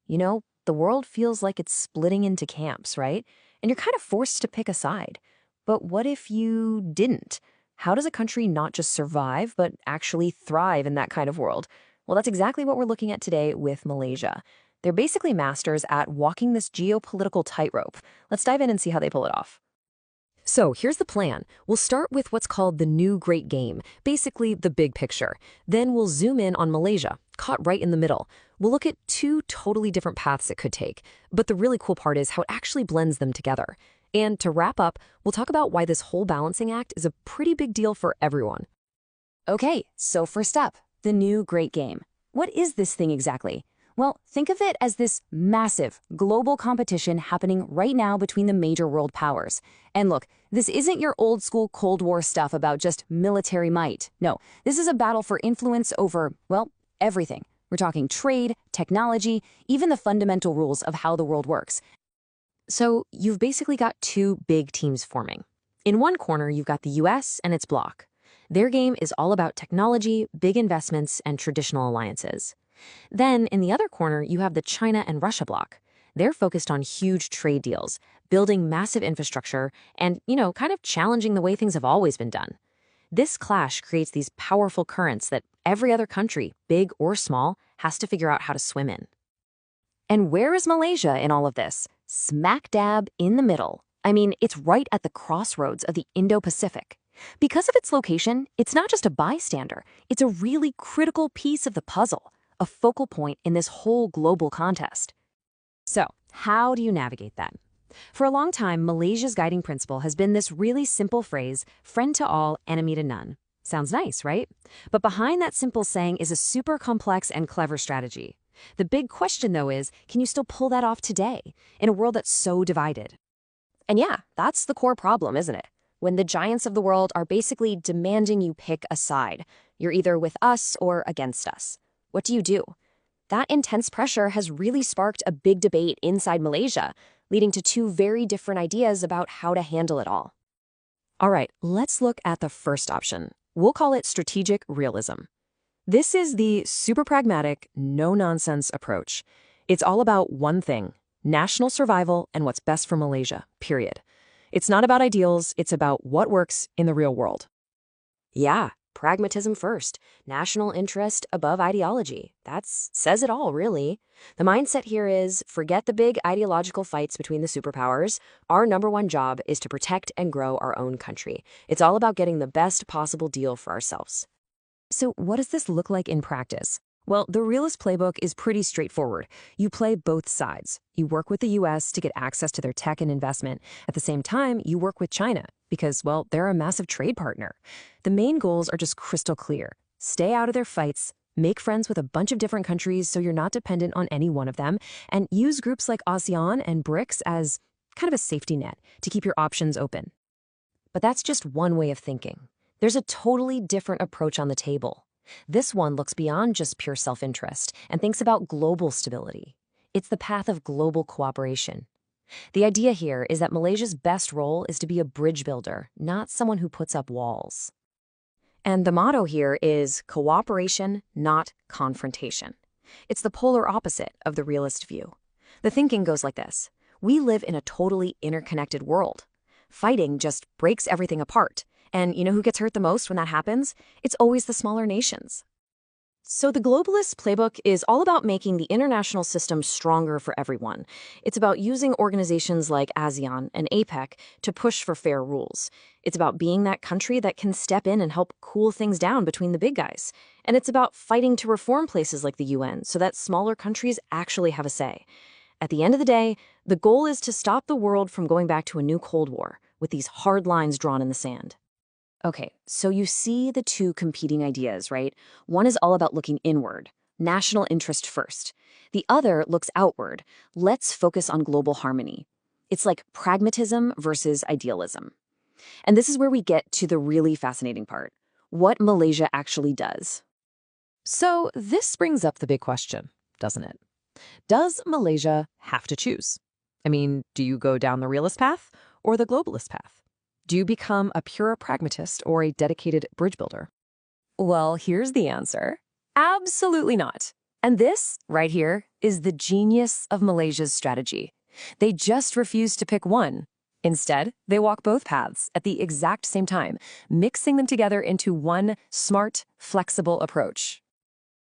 The world feels like it's splitting into camps, right? And you're kind of forced to pick a side. But what if you didn't? How does a country not just survive, but actually thrive in that kind of world? Well, that's exactly what we're looking at today with Malaysia. They're basically masters at walking this geopolitical tightrope. Let's dive in and see how they pull it off. So here's the plan. We'll start with what's called the new great game, basically the big picture. Then we'll zoom in on Malaysia, caught right in the middle. We'll look at two totally different paths it could take. But the really cool part is how it actually blends them together. And to wrap up, we'll talk about why this whole balancing act is a pretty big deal for everyone. Okay, so first up, the new great game. What is this thing exactly? Well, think of it as this massive global competition happening right now between the major world powers. And look, this isn't your old school Cold War stuff about just military might. No, this is a battle for influence over, well, everything. We're talking trade, technology, even the fundamental rules of how the world works. So you've basically got two big teams forming. In one corner, you've got the US and its bloc. Their game is all about technology, big investments, and traditional alliances. Then, in the other corner, you have the China and Russia bloc. They're focused on huge trade deals, building massive infrastructure, and, kind of challenging the way things have always been done. This clash creates these powerful currents that every other country, big or small, has to figure out how to swim in. And where is Malaysia in all of this? Smack dab in the middle. I mean, it's right at the crossroads of the Indo-Pacific. Because of its location, it's not just a bystander, it's a really critical piece of the puzzle, a focal point in this whole global contest. So, how do you navigate that? For a long time, Malaysia's guiding principle has been this really simple phrase, friend to all, enemy to none. Sounds nice, right? But behind that simple saying is a super complex and clever strategy. The big question, though, is, can you still pull that off today, in a world that's so divided? And yeah, that's the core problem, isn't it? When the giants of the world are basically demanding you pick a side. You're either with us or against us. What do you do? That intense pressure has really sparked a big debate inside Malaysia, leading to two very different ideas about how to handle it all. All right, let's look at the first option. We'll call it strategic realism. This is the super pragmatic, no-nonsense approach. It's all about one thing, national survival and what's best for Malaysia, period. It's not about ideals, it's about what works in the real world. Yeah, pragmatism first, national interest above ideology. That says it all, really. The mindset here is, forget the big ideological fights between the superpowers. Our number one job is to protect and grow our own country. It's all about getting the best possible deal for ourselves. So what does this look like in practice? Well, the realist playbook is pretty straightforward. You play both sides. You work with the US to get access to their tech and investment. At the same time, you work with China because, well, they're a massive trade partner. The main goals are just crystal clear. Stay out of their fights, make friends with a bunch of different countries so you're not dependent on any one of them, and use groups like ASEAN and BRICS as kind of a safety net to keep your options open. But that's just one way of thinking. There's a totally different approach on the table. This one looks beyond just pure self-interest and thinks about global stability. It's the path of global cooperation. The idea here is that Malaysia's best role is to be a bridge builder, not someone who puts up walls. And the motto here is cooperation, not confrontation. It's the polar opposite of the realist view. The thinking goes like this. We live in a totally interconnected world. Fighting just breaks everything apart. And you know who gets hurt the most when that happens? It's always the smaller nations. So the globalist playbook is all about making the international system stronger for everyone. It's about using organizations like ASEAN and APEC to push for fair rules. It's about being that country that can step in and help cool things down between the big guys. And it's about fighting to reform places like the UN so that smaller countries actually have a say. At the end of the day, the goal is to stop the world from going back to a new Cold War with these hard lines drawn in the sand. Okay, so you see the two competing ideas, right? One is all about looking inward, national interest first. The other looks outward. Let's focus on global harmony. It's like pragmatism versus idealism. And this is where we get to the really fascinating part, what Malaysia actually does. So this brings up the big question, doesn't it? Does Malaysia have to choose? I mean, do you go down the realist path or the globalist path? Do you become a pure pragmatist or a dedicated bridge builder? Well, here's the answer. Absolutely not. And this, right here, is the genius of Malaysia's strategy. They just refuse to pick one. Instead, they walk both paths at the exact same time, mixing them together into one smart, flexible approach.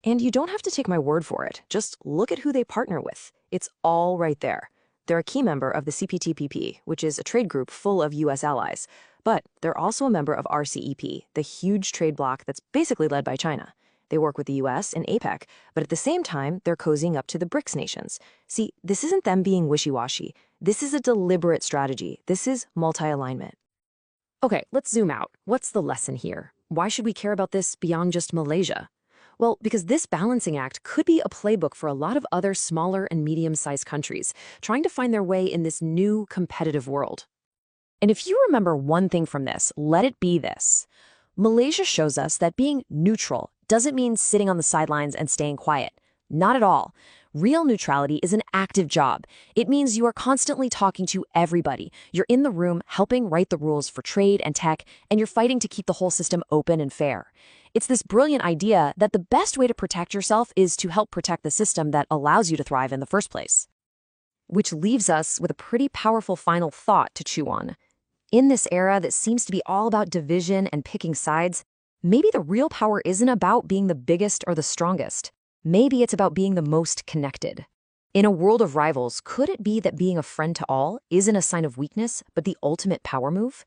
And you don't have to take my word for it. Just look at who they partner with. It's all right there. They're a key member of the CPTPP, which is a trade group full of U.S. allies. But they're also a member of RCEP, the huge trade bloc that's basically led by China. They work with the U.S. and APEC, but at the same time, they're cozying up to the BRICS nations. See, this isn't them being wishy-washy. This is a deliberate strategy. This is multi-alignment. Okay, let's zoom out. What's the lesson here? Why should we care about this beyond just Malaysia? Well, because this balancing act could be a playbook for a lot of other smaller and medium-sized countries trying to find their way in this new competitive world. And if you remember one thing from this, let it be this. Malaysia shows us that being neutral doesn't mean sitting on the sidelines and staying quiet. Not at all. Real neutrality is an active job. It means you are constantly talking to everybody. You're in the room helping write the rules for trade and tech, and you're fighting to keep the whole system open and fair. It's this brilliant idea that the best way to protect yourself is to help protect the system that allows you to thrive in the first place. Which leaves us with a pretty powerful final thought to chew on. In this era that seems to be all about division and picking sides, maybe the real power isn't about being the biggest or the strongest. Maybe it's about being the most connected. In a world of rivals, could it be that being a friend to all isn't a sign of weakness, but the ultimate power move?